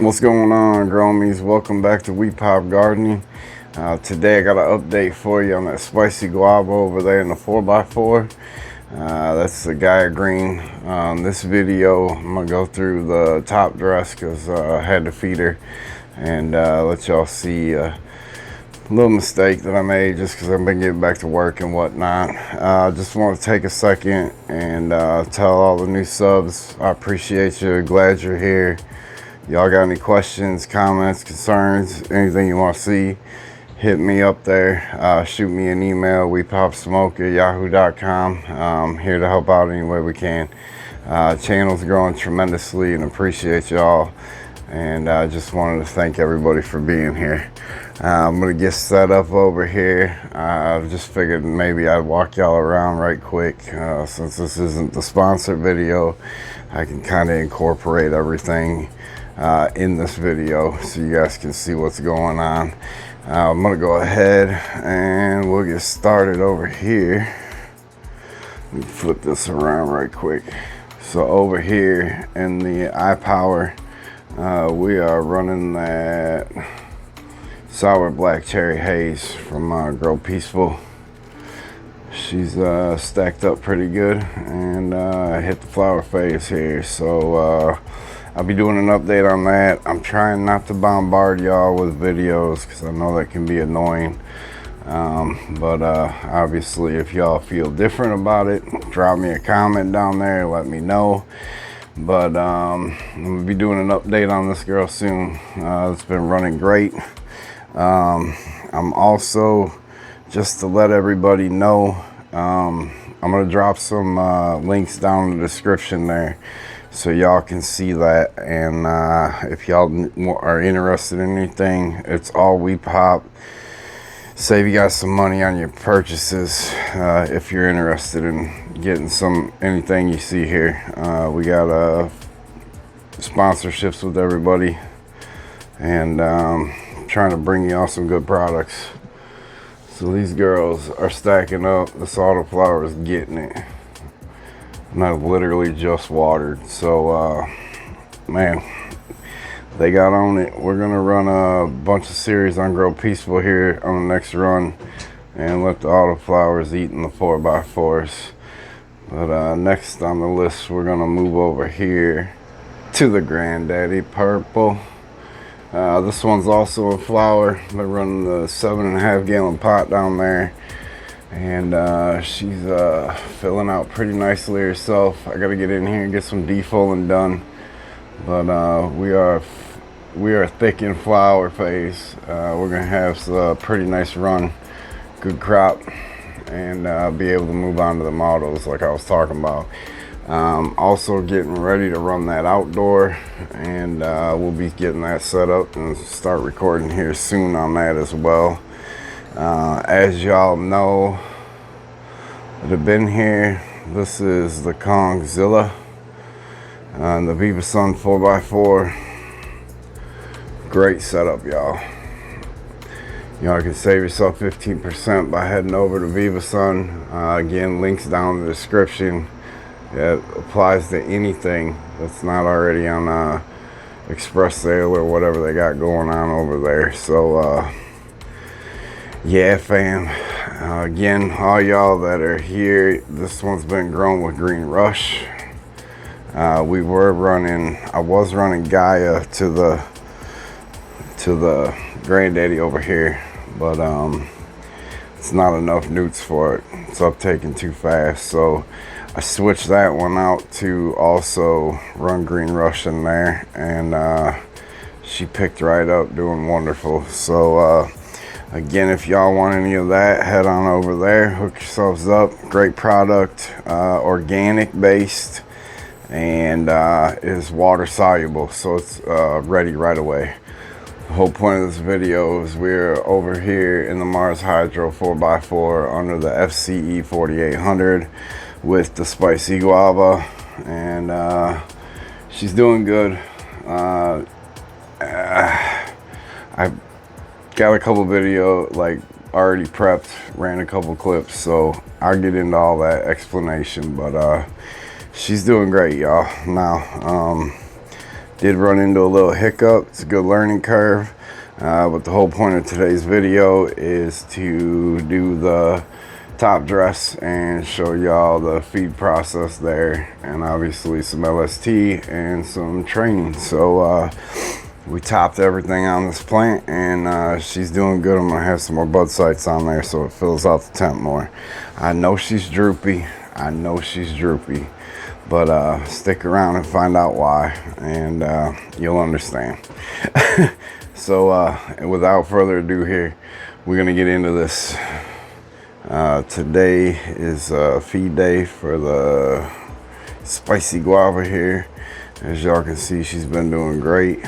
What's going on, Gromies? Welcome back to Wepop Gardening. Today I got an update for you on that Spicy Guava over there in the 4x4. That's the Gaia Green. This video I'm going to go through the top dress because I had to feed her and let y'all see a little mistake that I made just because I've been getting back to work and whatnot. Just want to take a second and tell all the new subs I appreciate you, glad you're here. Y'all got any questions, comments, concerns, anything you want to see, hit me up there. Shoot me an email, wepopsmoke@yahoo.com. Here to help out any way we can. Channel's growing tremendously and appreciate y'all. And I just wanted to thank everybody for being here. I'm going to get set up over here. I just figured maybe I'd walk y'all around right quick. Since this isn't the sponsored video, I can kind of incorporate everything in this video so you guys can see what's going on. I'm gonna go ahead and we'll get started over here. Let me flip this around right quick. So over here in the iPower, we are running that sour black cherry haze from Grow Peaceful. She's stacked up pretty good, and I hit the flower phase here, so I'll be doing an update on that. I'm trying not to bombard y'all with videos because I know that can be annoying. But obviously, if y'all feel different about it, drop me a comment down there, let me know. But I'm gonna be doing an update on this girl soon. It's been running great. I'm also, just to let everybody know, I'm gonna drop some links down in the description there, so y'all can see that. And if y'all are interested in anything, it's all Wepop. Save you guys some money on your purchases if you're interested in getting anything you see here. We got sponsorships with everybody, and trying to bring y'all some good products. So these girls are stacking up. This autoflower is getting it. And I've literally just watered. So, man, they got on it. We're going to run a bunch of series on Grow Peaceful here on the next run and let the autoflowers eat in the 4x4s. But next on the list, we're going to move over here to the Granddaddy Purple. This one's also a flower. Been running the 7.5 gallon pot down there. And she's filling out pretty nicely herself. I gotta get in here and get some defoliant done, but we are thick in flower phase. We're gonna have a pretty nice run, good crop, and be able to move on to the models like I was talking about. Also getting ready to run that outdoor, and we'll be getting that set up and start recording here soon on that as well. As y'all know that have been here, this is the Kongzilla and the Viva Sun 4x4. Great setup, y'all. Y'all can save yourself 15% by heading over to Viva Sun. Again, links down in the description. It applies to anything that's not already on express sale or whatever they got going on over there. So yeah, fam. Again, all y'all that are here, this one's been grown with Green Rush. I was running Gaia to the Granddaddy over here, but it's not enough newts for it. It's uptaking too fast, so I switched that one out to also run Green Rush in there, and she picked right up, doing wonderful. So again, if y'all want any of that, head on over there, hook yourselves up. Great product, organic based, and is water soluble, so it's ready right away. The whole point of this video is we're over here in the Mars Hydro 4x4 under the FCE 4800 with the Spicy Guava, and she's doing good. I got a couple video already prepped, ran a couple clips, so I'll get into all that explanation, but she's doing great, y'all. Now Did run into a little hiccup. It's a good learning curve. But the whole point of today's video is to do the top dress and show y'all the feed process there, and obviously some LST and some training. So we topped everything on this plant, and she's doing good. I'm gonna have some more bud sites on there so it fills out the tent more. I know she's droopy, but stick around and find out why, and you'll understand. So without further ado here, we're gonna get into this. Today is feed day for the Spicy Guava here. As y'all can see, she's been doing great.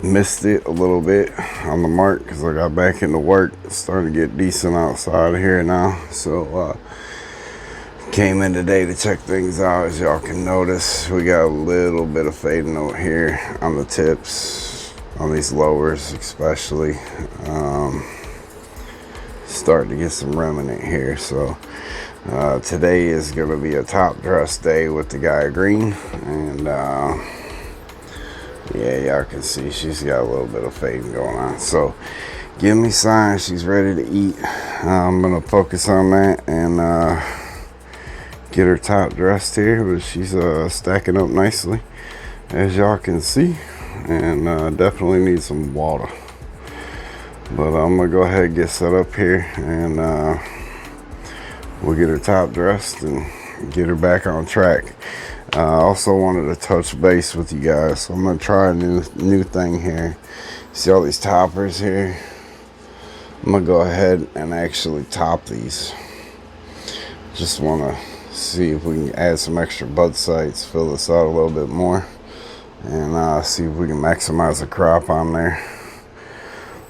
Missed it a little bit on the mark because I got back into work. It's starting to get decent outside here now. So came in today to check things out. As y'all can notice, we got a little bit of fading out here on the tips, on these lowers especially. Starting to get some remnant here. So today is going to be a top dress day with the Gaia Green, and yeah, y'all can see she's got a little bit of fading going on. So give me signs she's ready to eat. I'm going to focus on that and get her top dressed here, but she's stacking up nicely, as y'all can see, and definitely needs some water. But I'm gonna go ahead and get set up here, and we'll get her top dressed and get her back on track. I also wanted to touch base with you guys, so I'm gonna try a new thing here. See all these toppers here? I'm gonna go ahead and actually top these. Just wanna see if we can add some extra bud sites, fill this out a little bit more, and see if we can maximize the crop on there.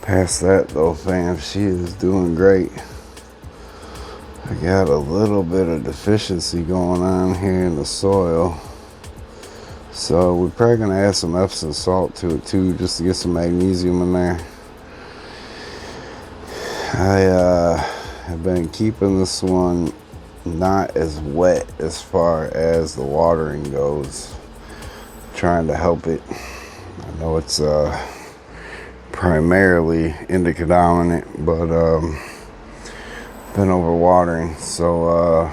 Past that though, fam, she is doing great. I got a little bit of deficiency going on here in the soil, so we're probably gonna add some Epsom salt to it too, just to get some magnesium in there. I have been keeping this one not as wet as far as the watering goes, trying to help it. I know it's primarily indica dominant, but been overwatering. So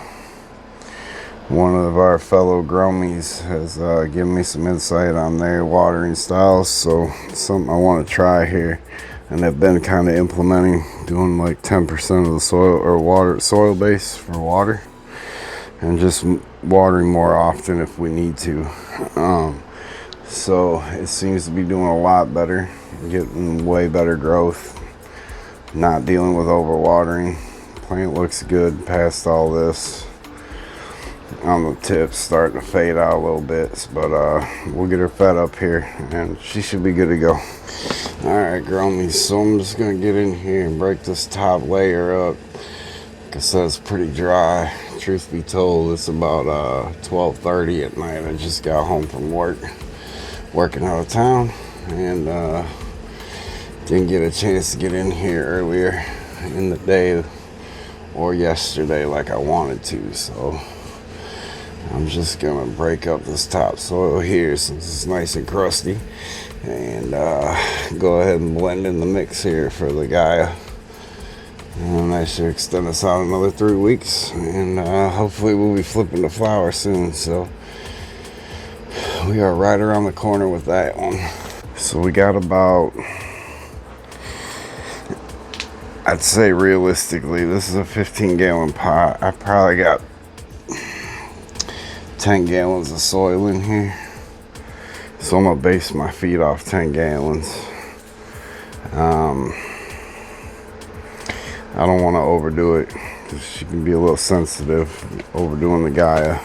one of our fellow gromies has given me some insight on their watering styles, so it's something I want to try here, and I've been kind of implementing, doing like 10% of the soil base for water, and just watering more often if we need to. So it seems to be doing a lot better, getting way better growth, not dealing with overwatering. Plant looks good past all this. On the tips, starting to fade out a little bit, but we'll get her fed up here and she should be good to go. Alright, gromies, so I'm just gonna get in here and break this top layer up. Like I said, it's pretty dry. Truth be told, it's about 12:30 at night. I just got home from working out of town, and didn't get a chance to get in here earlier in the day or yesterday like I wanted to. So I'm just gonna break up this topsoil here since it's nice and crusty, and go ahead and blend in the mix here for the Gaia. And that should extend us out another 3 weeks, and hopefully we'll be flipping the flower soon. So we are right around the corner with that one. So we got about, I'd say realistically, this is a 15-gallon pot. I probably got 10 gallons of soil in here. So I'm gonna base my feed off 10 gallons. I don't want to overdo it because she can be a little sensitive overdoing the Gaia.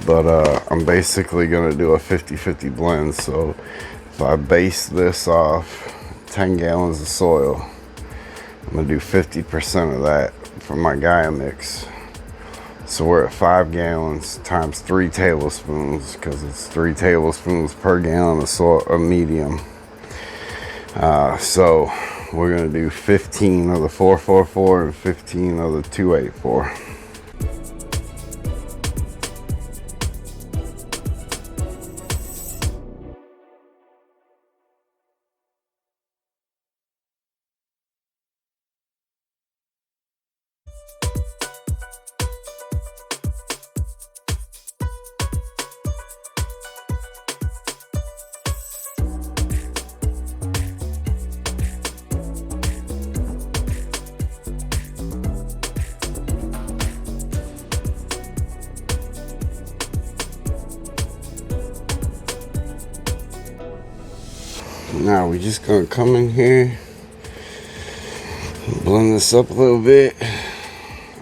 But I'm basically going to do a 50-50 blend. So if I base this off 10 gallons of soil, I'm going to do 50% of that for my Gaia mix. So we're at 5 gallons times 3 tablespoons, because it's 3 tablespoons per gallon of soil, of medium. So we're going to do 15 of the 444 and 15 of the 284. Now we're just gonna come in here, blend this up a little bit.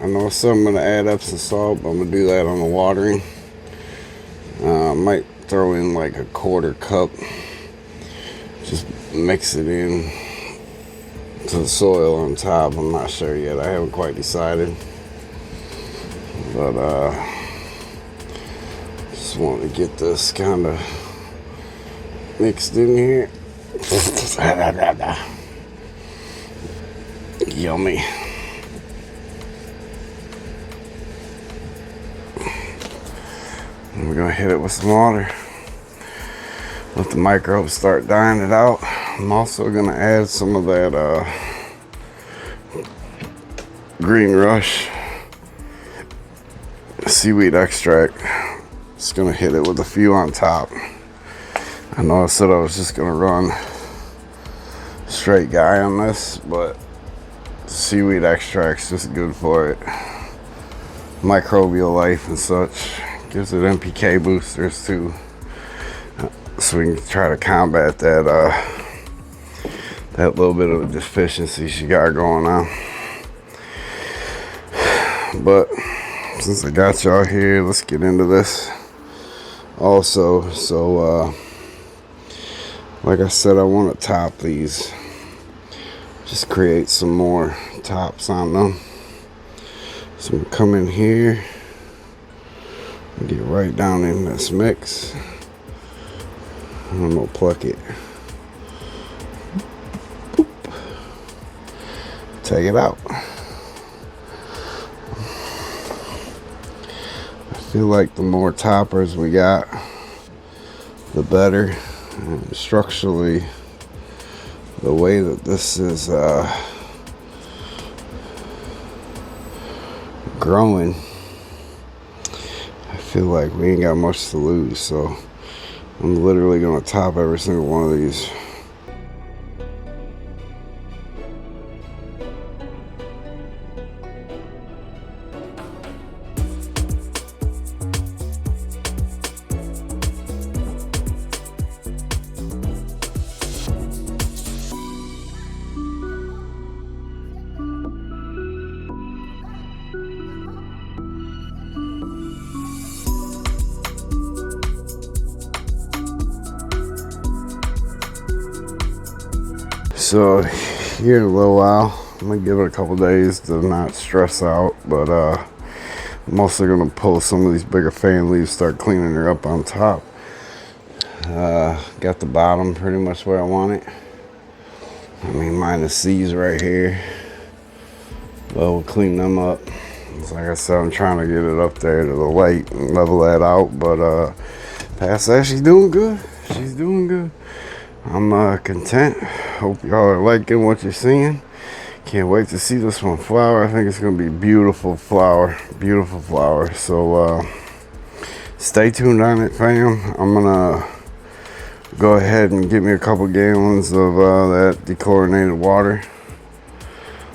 I know I'm gonna add up some salt, but I'm gonna do that on the watering. Might throw in like a 1/4 cup. Just mix it in to the soil on top. I'm not sure yet. I haven't quite decided. But just want to get this kind of mixed in here. Yummy. And we're gonna hit it with some water. Let the microbes start dying it out. I'm also gonna add some of that green rush seaweed extract. Just gonna hit it with a few on top. I know I said I was just gonna run straight Gaia on this, but seaweed extract's just good for it. Microbial life and such. Gives it NPK boosters too. So we can try to combat that that little bit of a deficiency she got going on. But since I got y'all here, let's get into this also. So like I said, I want to top these, just create some more tops on them. So I'm gonna come in here and get right down in this mix. I'm gonna pluck it. Boop. Take it out. I feel like the more toppers we got, the better. And structurally, the way that this is growing, I feel like we ain't got much to lose. So I'm literally gonna top every single one of these. So here in a little while, I'm gonna give it a couple days to not stress out, but I'm also gonna pull some of these bigger fan leaves, start cleaning her up on top. Got the bottom pretty much where I want it. I mean, minus these right here, but we'll clean them up. So like I said, I'm trying to get it up there to the light and level that out, but past that, she's doing good. She's doing good. I'm content. Hope y'all are liking what you're seeing. Can't wait to see this one flower. I think it's gonna be a beautiful flower. Beautiful flower. So stay tuned on it, fam. I'm gonna go ahead and get me a couple gallons of that dechlorinated water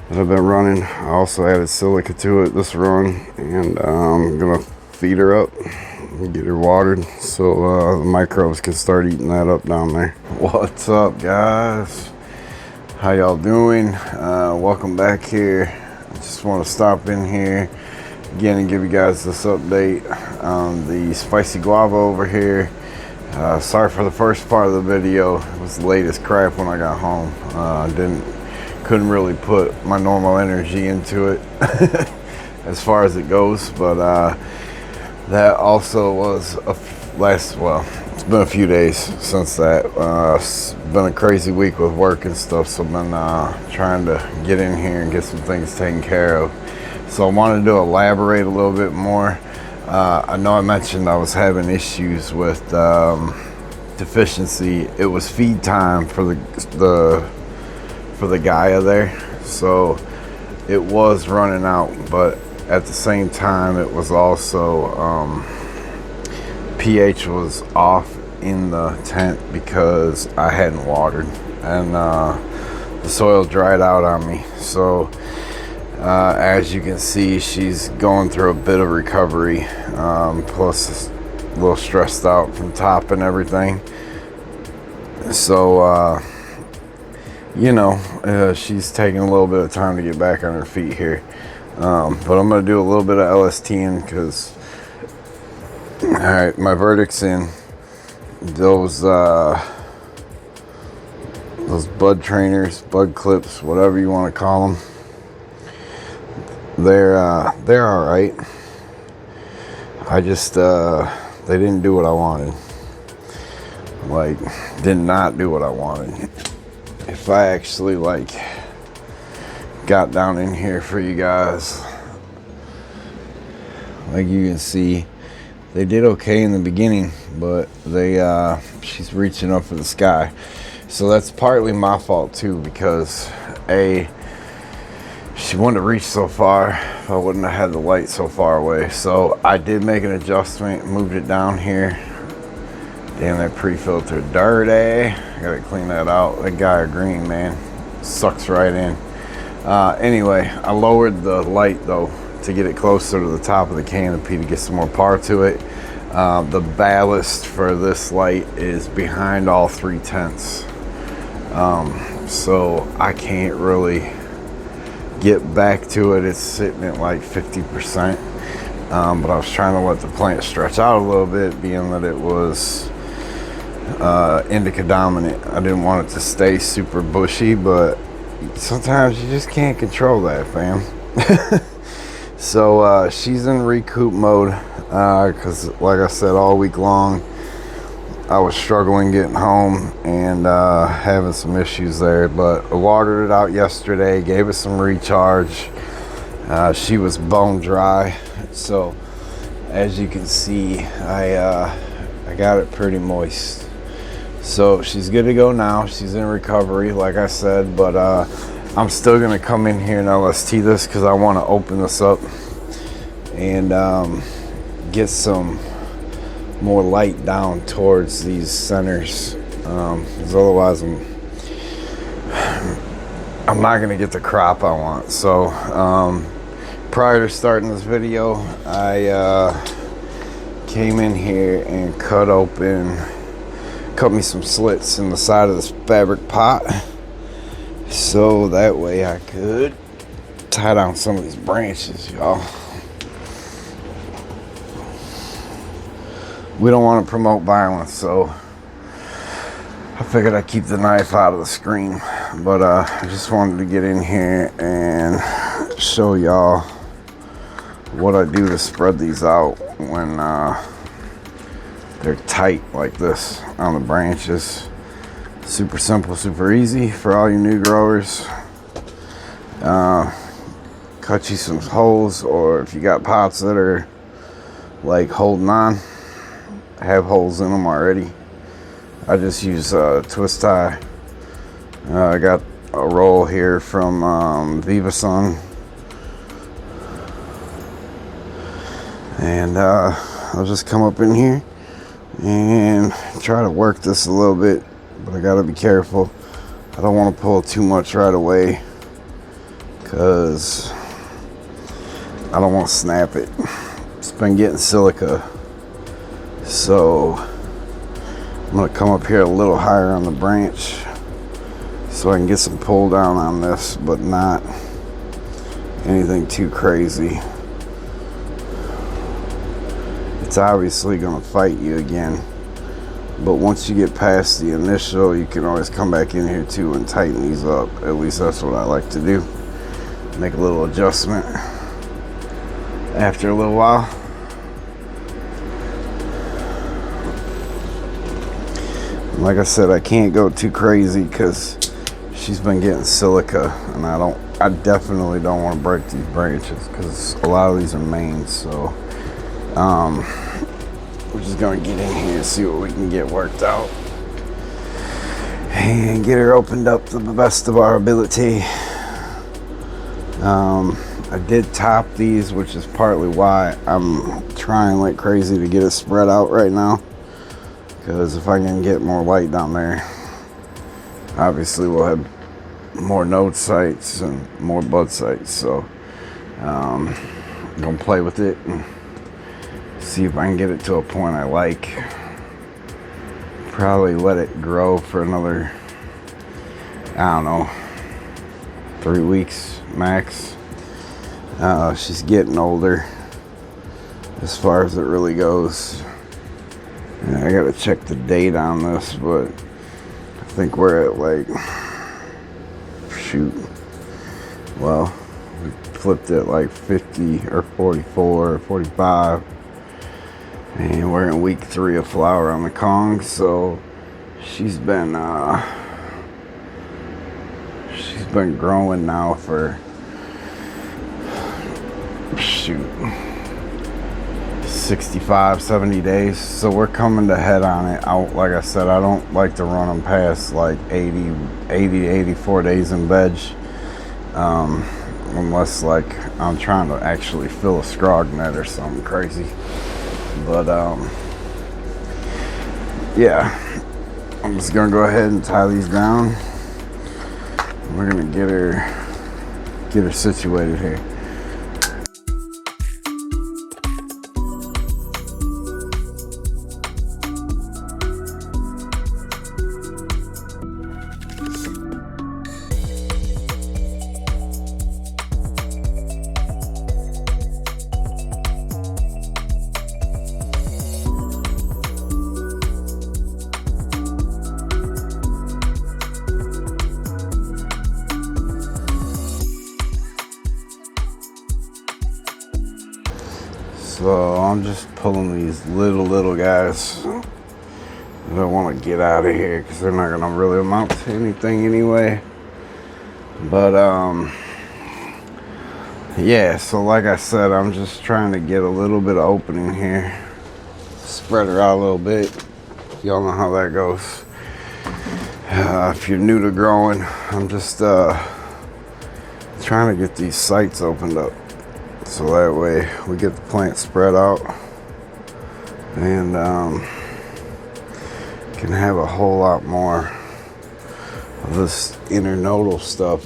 that I've been running. I also added silica to it this run, and I'm gonna feed her up and get her watered so the microbes can start eating that up down there. What's up, guys? How y'all doing? Welcome back here. I just want to stop in here again and give you guys this update on the Spicy Guava over here. Sorry for the first part of the video. It was late as crap when I got home. Couldn't really put my normal energy into it as far as it goes, but that also was it's been a few days since that. It's been a crazy week with work and stuff, so I've been trying to get in here and get some things taken care of. So I wanted to elaborate a little bit more. I know I mentioned I was having issues with deficiency. It was feed time for the Gaia there, so it was running out, but at the same time it was also pH was off in the tent because I hadn't watered, and the soil dried out on me. So as you can see, she's going through a bit of recovery, plus a little stressed out from top and everything. So, you know, she's taking a little bit of time to get back on her feet here. But I'm going to do a little bit of LSTing because, all right, my verdict's in. Those bud trainers, bud clips, whatever you want to call them, they're all right. I just, they didn't do what I wanted. Like, did not do what I wanted. If I actually, like, got down in here for you guys, like you can see, they did okay in the beginning, but she's reaching up for the sky. So that's partly my fault too, because she wouldn't have reached so far if I wouldn't have had the light so far away. So I did make an adjustment, moved it down here. Damn, that pre-filter dirty. I gotta clean that out. That Gaia Green, man, sucks right in. Anyway, I lowered the light though to get it closer to the top of the canopy to get some more power to it. The ballast for this light is behind all 3 tents. So I can't really get back to it. It's sitting at like 50%. But I was trying to let the plant stretch out a little bit, being that it was indica dominant. I didn't want it to stay super bushy, but sometimes you just can't control that, fam. So she's in recoup mode because, like I said, all week long I was struggling getting home and having some issues there. But I watered it out yesterday, gave it some recharge. She was bone dry, so as you can see, I got it pretty moist. So she's good to go now. She's in recovery, like I said, but I'm still gonna come in here and LST this because I want to open this up and get some more light down towards these centers, because otherwise I'm not gonna get the crop I want. So prior to starting this video, I came in here and cut me some slits in the side of this fabric pot, so that way I could tie down some of these branches, y'all. We don't want to promote violence, so I figured I'd keep the knife out of the screen. But I just wanted to get in here and show y'all what I do to spread these out when they're tight like this on the branches. Super simple, super easy for all you new growers. Cut you some holes, or if you got pots that are like holding on, have holes in them already, I just use twist tie. I got a roll here from Viva Sun, and I'll just come up in here and try to work this a little bit, but I gotta be careful. I don't want to pull too much right away because I don't want to snap it. It's been getting silica, so I'm gonna come up here a little higher on the branch so I can get some pull down on this, but not anything too crazy. It's obviously gonna fight you again, but once you get past the initial, you can always come back in here too and tighten these up. At least that's what I like to do. Make a little adjustment after a little while. Like I said, I can't go too crazy because she's been getting silica, and I definitely don't want to break these branches because a lot of these are mains. So we're just gonna get in here and see what we can get worked out and get her opened up to the best of our ability. I did top these, which is partly why I'm trying like crazy to get it spread out right now, because if I can get more light down there, obviously we'll have more node sites and more bud sites. So I'm gonna play with it and see if I can get it to a point I like. probably let it grow for another, I don't know, 3 weeks max. She's getting older as far as it really goes. And I gotta check the date on this, but I think we're at like, shoot, well, we flipped it like 50 or 44 or 45, and we're in week 3 of flower on the Kong. So she's been growing now for, shoot, 65, 70 days. So we're coming to head on it. Like I said, I don't like to run them past like 80 to 84 days in veg, unless like I'm trying to actually fill a scrog net or something crazy. But yeah, I'm just gonna go ahead and tie these down. We're gonna get her situated here. So I'm just pulling these little guys that want to get out of here because they're not gonna really amount to anything anyway. But yeah, so like I said, I'm just trying to get a little bit of opening here, spread her out a little bit. Y'all know how that goes. If you're new to growing, I'm just trying to get these sites opened up, so that way we get the plant spread out and can have a whole lot more of this internodal stuff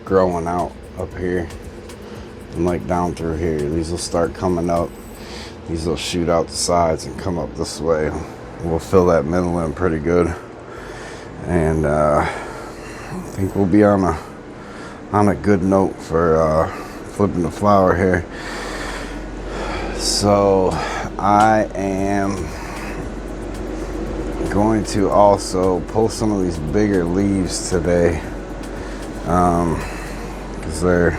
growing out up here and like down through here. These will start coming up. These will shoot out the sides and come up this way. We'll fill that middle in pretty good, and I think we'll be on a good note for flipping the flower here. So I am going to also pull some of these bigger leaves today, because they're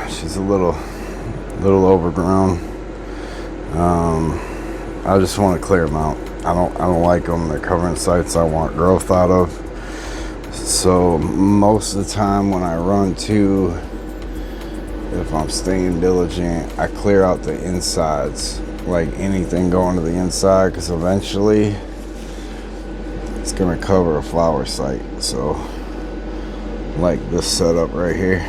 she's a little overgrown. I just want to clear them out. I don't like them. They're covering sites I want growth out of. So most of the time when I run too, if I'm staying diligent, I clear out the insides, like anything going to the inside, because eventually it's gonna cover a flower site. So like this setup right here,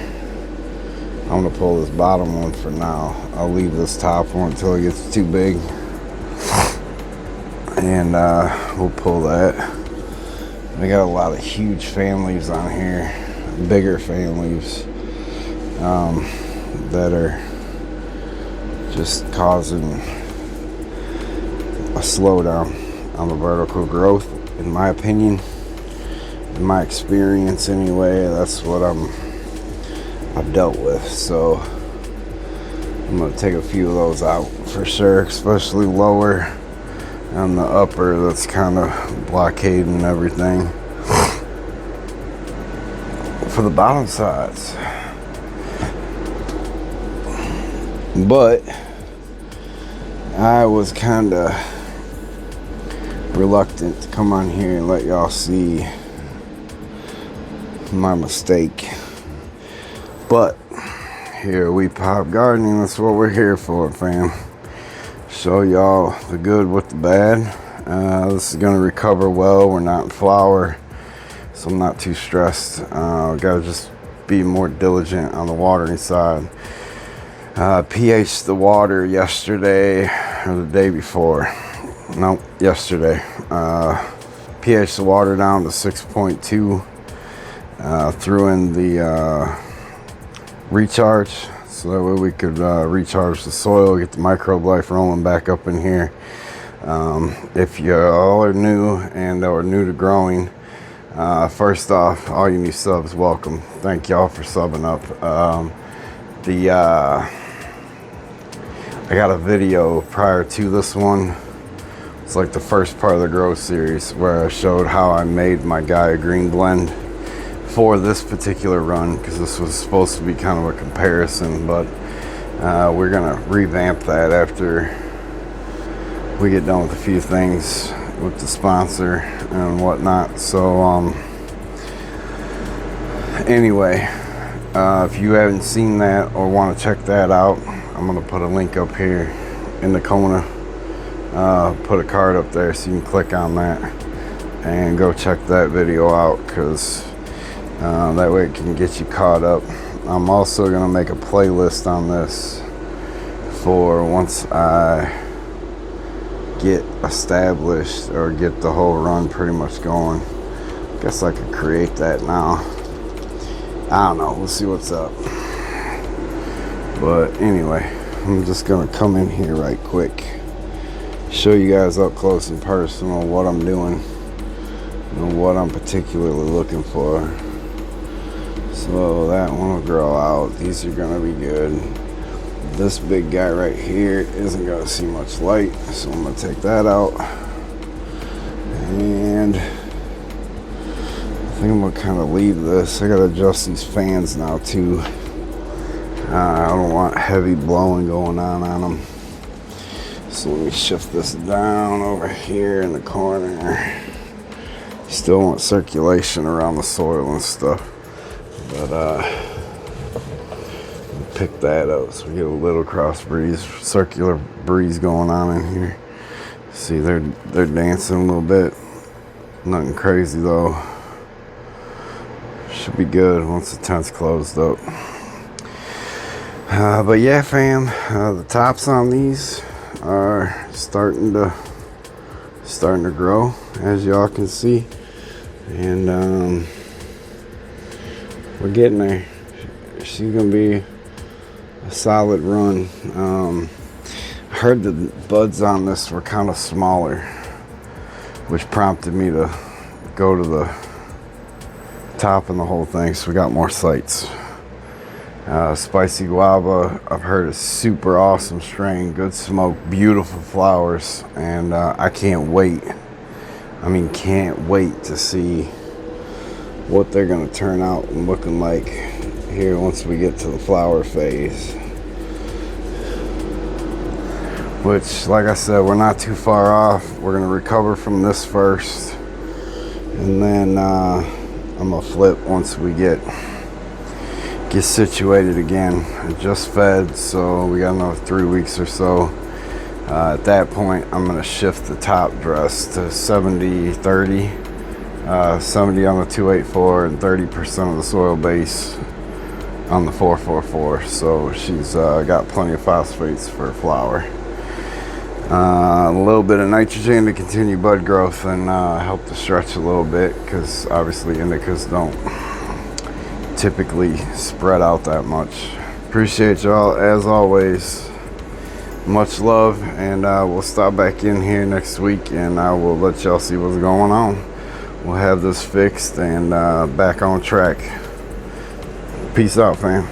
I'm gonna pull this bottom one for now. I'll leave this top one until it gets too big, and we'll pull that. We got a lot of huge fan leaves on here, bigger fan leaves, that are just causing a slowdown on the vertical growth, in my opinion, in my experience anyway. That's what I've dealt with. So I'm gonna take a few of those out for sure, especially lower and the upper that's kind of blockading everything for the bottom sides. But I was kind of reluctant to come on here and let y'all see my mistake. But here we pop gardening, that's what we're here for, fam. Show y'all the good with the bad. This is gonna recover well. We're not in flower, so I'm not too stressed. Gotta just be more diligent on the watering side. pH the water yesterday or the day before. No, yesterday. pH the water down to 6.2. Threw in the recharge, so that way we could recharge the soil, get the microbe life rolling back up in here. If you all are new and or new to growing, first off, all you new subs, welcome. Thank y'all for subbing up. I got a video prior to this one. It's like the first part of the grow series where I showed how I made my Gaia Green blend for this particular run, because this was supposed to be kind of a comparison, but we're gonna revamp that after we get done with a few things with the sponsor and whatnot. So anyway, if you haven't seen that or want to check that out, I'm gonna put a link up here in the corner. Put a card up there so you can click on that and go check that video out, because that way it can get you caught up. I'm also gonna make a playlist on this for once I get established or get the whole run pretty much going. Guess I could create that now. I don't know, we'll see what's up. But anyway, I'm just gonna come in here right quick, show you guys up close and personal what I'm doing and what I'm particularly looking for. So that one will grow out. These are gonna be good. This big guy right here isn't gonna see much light, so I'm gonna take that out. And I think I'm gonna kind of leave this. I gotta adjust these fans now too. I don't want heavy blowing going on them. So let me shift this down over here in the corner. Still want circulation around the soil and stuff, but pick that up so we get a little cross breeze, circular breeze going on in here. See, they're dancing a little bit. Nothing crazy though. Should be good once the tent's closed up. But yeah, fam, the tops on these are starting to grow, as y'all can see, and we're getting there. She's gonna be a solid run. I heard the buds on this were kind of smaller, which prompted me to go to the top and the whole thing, so we got more sites. Spicy Guava, I've heard, is super awesome strain, good smoke, beautiful flowers, and I can't wait. I mean, can't wait to see what they're gonna turn out and looking like here once we get to the flower phase. Which, like I said, we're not too far off. We're gonna recover from this first, and then I'm gonna flip once we get situated again. I just fed, so we got another 3 weeks or so. At that point, I'm gonna shift the top dress to 70-30, 70 on the 284 and 30% of the soil base on the 444. So she's got plenty of phosphates for flower. A little bit of nitrogen to continue bud growth and help to stretch a little bit, because obviously indicas don't typically spread out that much. Appreciate y'all as always. Much love, and we'll stop back in here next week and I will let y'all see what's going on. We'll have this fixed and back on track. Peace out, fam.